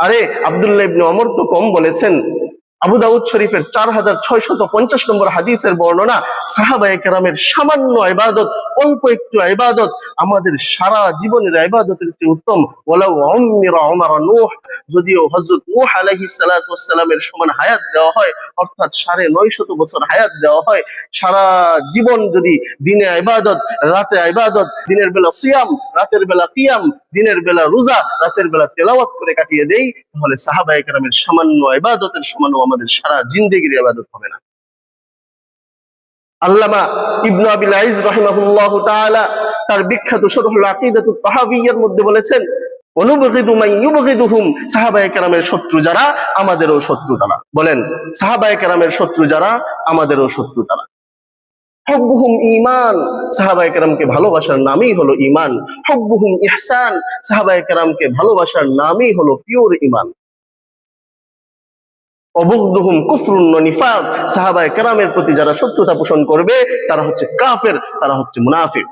আরে আব্দুল্লাহ ইবনে ওমর তো কম বলেছেন। আবু দাউদ শরীফের 4650 নম্বর হাদিসের বর্ণনা, সাহাবায়ে কেরামের সামান্য ইবাদত, অল্প একটু ইবাদত আমাদের সারা জীবনের ইবাদতের চেয়ে উত্তম। ওয়ালাউ উম্মিরা উমারা নূহ, যদিও হযরত নূহ আলাইহিস সালাতু ওয়াস সালামের সমান হায়াত দেওয়া হয়, অর্থাৎ 950 বছর হায়াত দেওয়া হয়, সারা জীবন যদি দিনে ইবাদত, রাতে ইবাদত, দিনের বেলা সিয়াম, রাতের বেলা কিয়াম, দিনের বেলা রোজা, রাতের বেলা তেলাওয়াত করে কাটিয়ে দেই, তাহলে সাহাবায়ে কেরামের সামান্য ইবাদতের সমান আমাদের সারা জিন্দেগির ইবাদত হবে না। আল্লামা ইবনে আবিল আইজ রাহিমাহুল্লাহু তাআলা তার বিখ্যাত শরহুল আকিদাতুত তাহাবিয়ার মধ্যে বলেছেন, অনুবগিদু মান ইউবগিদুহুম, সাহাবায়ে কেরামের শত্রু যারা আমাদেরও শত্রু তারা। বলেন, সাহাবায়ে কেরামের শত্রু যারা আমাদেরও শত্রু তারা। হুব্বুহুম ঈমান, সাহাবায়ে কেরামকে ভালোবাসার নামই হলো ঈমান। হুব্বুহুম ইহসান, সাহাবায়ে কেরামকে ভালোবাসার নামই হলো পিওর ঈমান। অবুগদুহুম কুফরুন ওয়া নিফাক, সাহাবায়ে কেরামের প্রতি যারা শত্রুতা পোষণ করবে তারা হচ্ছে কাফের, তারা হচ্ছে মুনাফিক।